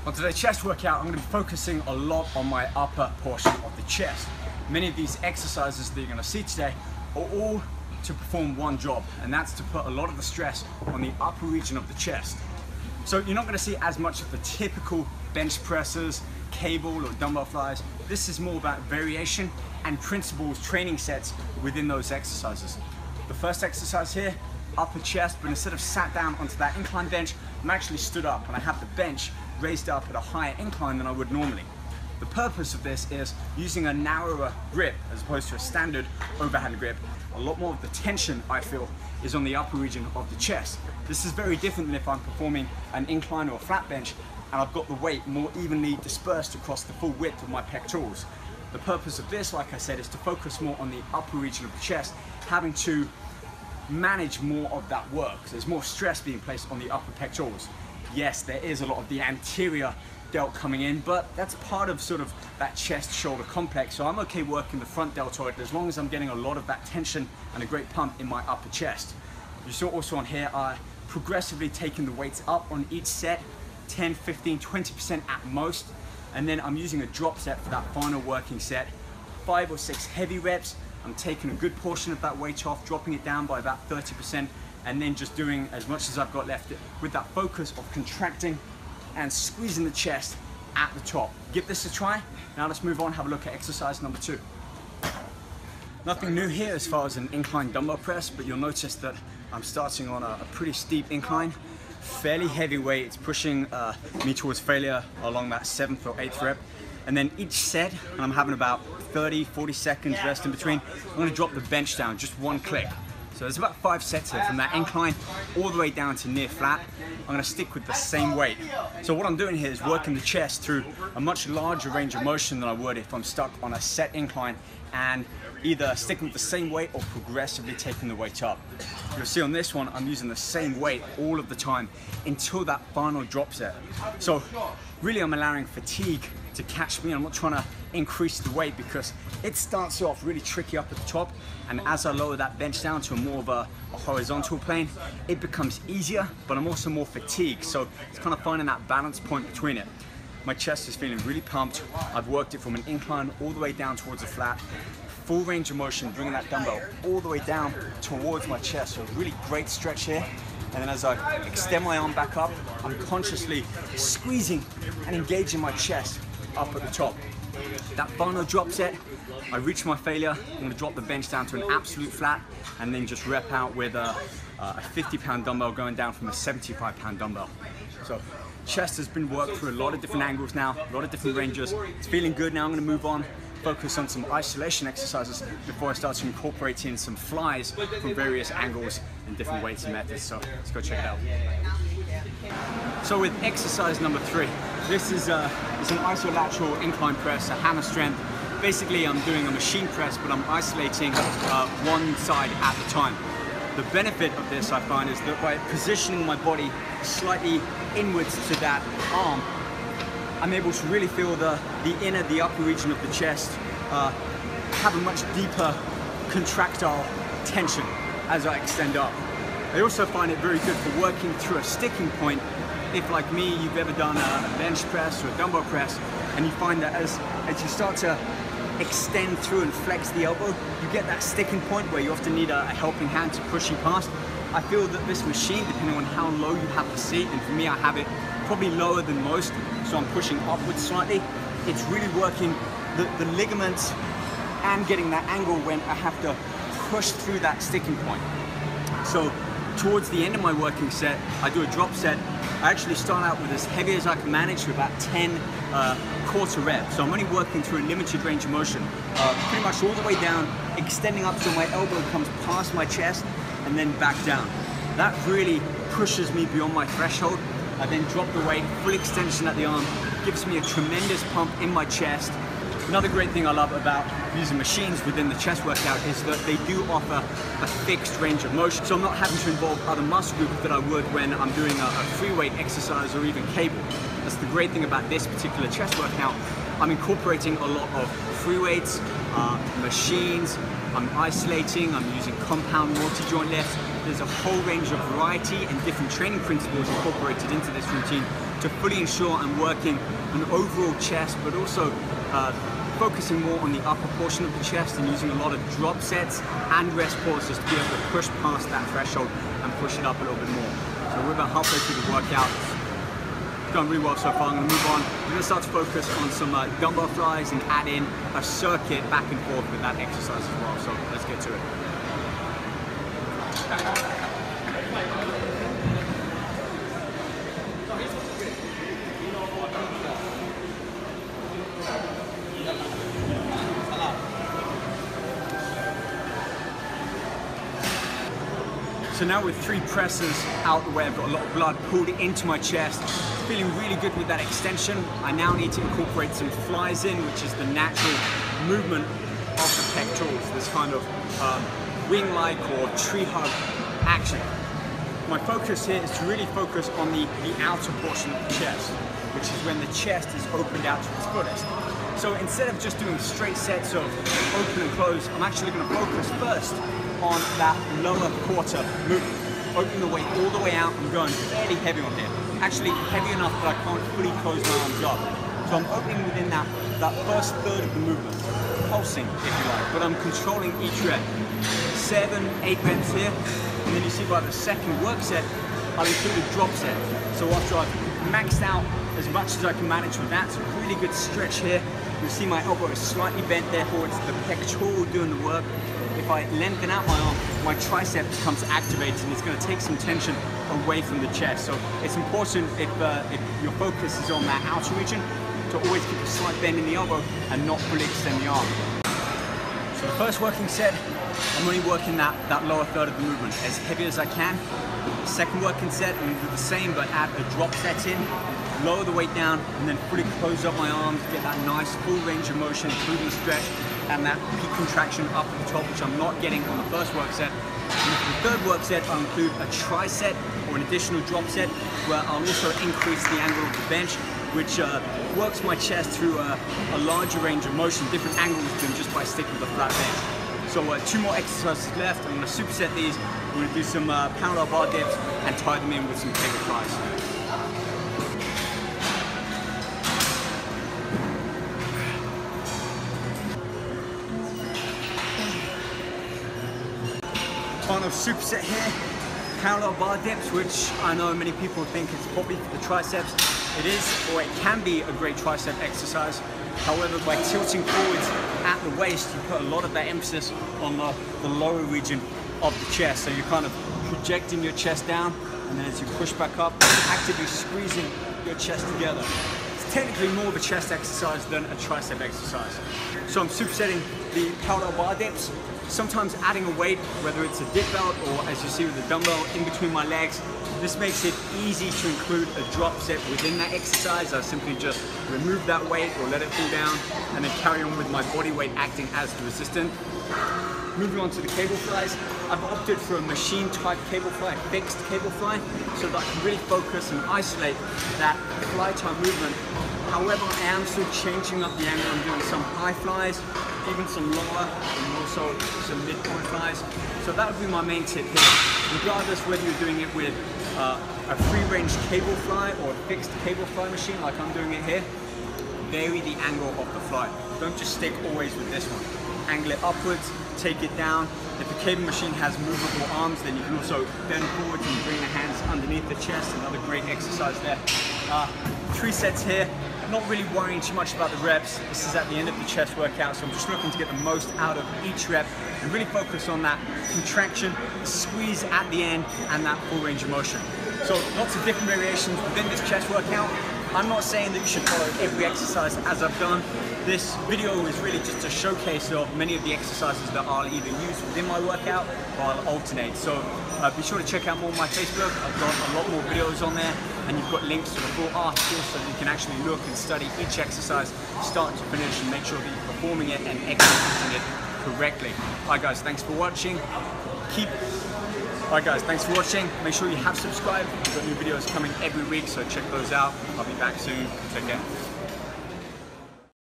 On today's chest workout, I'm going to be focusing a lot on my upper portion of the chest. Many of these exercises that you're going to see today are all to perform one job, and that's to put a lot of the stress on the upper region of the chest. So you're not going to see as much of the typical bench presses, cable or dumbbell flies. This is more about variation and principles, training sets within those exercises. The first exercise here, upper chest, but instead of sat down onto that incline bench, I'm actually stood up and I have the bench raised up at a higher incline than I would normally. The purpose of this is using a narrower grip as opposed to a standard overhand grip. A lot more of the tension, I feel, is on the upper region of the chest. This is very different than if I'm performing an incline or a flat bench and I've got the weight more evenly dispersed across the full width of my pectorals. The purpose of this, like I said, is to focus more on the upper region of the chest, having to manage more of that work. So there's more stress being placed on the upper pectorals. Yes, there is a lot of the anterior delt coming in, but that's part of sort of that chest shoulder complex. So I'm okay working the front deltoid as long as I'm getting a lot of that tension and a great pump in my upper chest. You saw also on here, progressively taking the weights up on each set, 10, 15, 20% at most. And then I'm using a drop set for that final working set. 5 or 6 heavy reps. I'm taking a good portion of that weight off, dropping it down by about 30%, and then just doing as much as I've got left with that focus of contracting and squeezing the chest at the top. Give this a try. Now let's move on, have a look at exercise number 2. Nothing new here as far as an incline dumbbell press, but you'll notice that I'm starting on a pretty steep incline. Fairly heavy weight, it's pushing me towards failure along that 7th or 8th rep. And then each set, and I'm having about 30, 40 seconds rest in between, I'm gonna drop the bench down, just one click. So there's about 5 sets here from that incline all the way down to near flat. I'm gonna stick with the same weight. So what I'm doing here is working the chest through a much larger range of motion than I would if I'm stuck on a set incline and either sticking with the same weight or progressively taking the weight up. You'll see on this one, I'm using the same weight all of the time until that final drop set. So really I'm allowing fatigue to catch me. I'm not trying to increase the weight because it starts off really tricky up at the top, and as I lower that bench down to more of a horizontal plane, it becomes easier, but I'm also more fatigued. So it's kind of finding that balance point between it. My chest is feeling really pumped. I've worked it from an incline all the way down towards a flat. Full range of motion, bringing that dumbbell all the way down towards my chest. So really great stretch here. And then as I extend my arm back up, I'm consciously squeezing and engaging my chest up at the top. That final drop set, I reach my failure. I'm gonna drop the bench down to an absolute flat and then just rep out with a 50-pound dumbbell going down from a 75-pound dumbbell. So chest has been worked through a lot of different angles now, a lot of different ranges. It's feeling good now. I'm gonna move on, focus on some isolation exercises before I start to incorporate in some flies from various angles and different weights and methods. So let's go check it out. So with exercise number 3, this is an isolateral incline press, a hammer strength. Basically I'm doing a machine press, but I'm isolating one side at a time. The benefit of this, I find, is that by positioning my body slightly inwards to that arm, I'm able to really feel the upper region of the chest have a much deeper contractile tension as I extend up. I also find it very good for working through a sticking point. If, like me, you've ever done a bench press or a dumbbell press, and you find that as you start to extend through and flex the elbow, you get that sticking point where you often need a helping hand to push you past. I feel that this machine, depending on how low you have the seat, and for me I have it probably lower than most, so I'm pushing upwards slightly, it's really working the ligaments and getting that angle when I have to push through that sticking point. So towards the end of my working set, I do a drop set. I actually start out with as heavy as I can manage to about 10 quarter reps. So I'm only working through a limited range of motion, pretty much all the way down, extending up so my elbow comes past my chest and then back down. That really pushes me beyond my threshold. I then drop the weight, full extension at the arm, gives me a tremendous pump in my chest. Another great thing I love about using machines within the chest workout is that they do offer a fixed range of motion. So I'm not having to involve other muscle groups that I would when I'm doing a free weight exercise or even cable. That's the great thing about this particular chest workout. I'm incorporating a lot of free weights, machines, I'm isolating, I'm using compound multi-joint lifts. There's a whole range of variety and different training principles incorporated into this routine to fully ensure I'm working an overall chest, but also focusing more on the upper portion of the chest and using a lot of drop sets and rest pauses to be able to push past that threshold and push it up a little bit more. So we're about halfway through the workout. It's gone really well so far. I'm going to move on. We're going to start to focus on some dumbbell flies and add in a circuit back and forth with that exercise as well. So let's get to it. So now with 3 presses out the way, I've got a lot of blood pulled into my chest. Feeling really good with that extension. I now need to incorporate some flies in, which is the natural movement of the pectorals, this kind of wing-like or tree hug action. My focus here is to really focus on the outer portion of the chest, which is when the chest is opened out to its fullest. So instead of just doing straight sets of open and close, I'm actually going to focus first on that lower quarter movement. Open the weight all the way out. I'm going fairly heavy on here. Actually heavy enough that I can't fully close my arms up. So I'm opening within that first third of the movement, pulsing if you like, but I'm controlling each rep. 7, 8 reps here, and then you see by the second work set, I'll include a drop set. So after I've maxed out as much as I can manage with that, so really good stretch here. You see my elbow is slightly bent, therefore it's the pectoral doing the work. If I lengthen out my arm, my tricep becomes activated and it's going to take some tension away from the chest. So it's important if your focus is on that outer region to always keep a slight bend in the elbow and not fully extend the arm. So the first working set, I'm only working that lower third of the movement as heavy as I can. The second working set, I'm going to do the same but add a drop set in, lower the weight down and then fully close up my arms, get that nice full range of motion, including the stretch and that peak contraction up at the top, which I'm not getting on the first work set. And for the third work set, I'll include a tricep or an additional drop set where I'll also increase the angle of the bench, which works my chest through a larger range of motion, different angles than just by sticking with a flat bench. So 2 more exercises left. I'm going to superset these. I'm going to do some parallel bar dips and tie them in with some cable flies. Final superset here, parallel bar dips, which I know many people think it's probably for the triceps. It is, or it can be, a great tricep exercise. However, by tilting forwards at the waist, you put a lot of that emphasis on the lower region of the chest. So you're kind of projecting your chest down, and then as you push back up, actively squeezing your chest together. It's technically more of a chest exercise than a tricep exercise. So I'm supersetting the parallel bar dips, sometimes adding a weight, whether it's a dip belt or, as you see with the dumbbell, in between my legs. This makes it easy to include a drop set within that exercise. I simply just remove that weight or let it fall down and then carry on with my body weight acting as the resistant. Moving on to the cable flies, I've opted for a machine type cable fly, a fixed cable fly, so that I can really focus and isolate that fly type movement. However, I am still changing up the angle. I'm doing some high flies, even some lower, and also some midpoint flies. So that would be my main tip here. Regardless whether you're doing it with a free range cable fly or a fixed cable fly machine like I'm doing it here, vary the angle of the fly. Don't just stick always with this one. Angle it upwards, take it down. If the cable machine has movable arms, then you can also bend forward and bring the hands underneath the chest. Another great exercise there. 3 sets here. Not really worrying too much about the reps. This is at the end of the chest workout, so I'm just looking to get the most out of each rep and really focus on that contraction, squeeze at the end, and that full range of motion. So lots of different variations within this chest workout. I'm not saying that you should follow every exercise as I've done. This video is really just a showcase of many of the exercises that I'll either use within my workout or I'll alternate. So be sure to check out more of my Facebook. I've got a lot more videos on there, and you've got links to the full article so that you can actually look and study each exercise start to finish and make sure that you're performing it and executing it correctly. Alright guys, thanks for watching. Thanks for watching. Make sure you have subscribed. We've got new videos coming every week, so check those out. I'll be back soon. Take care.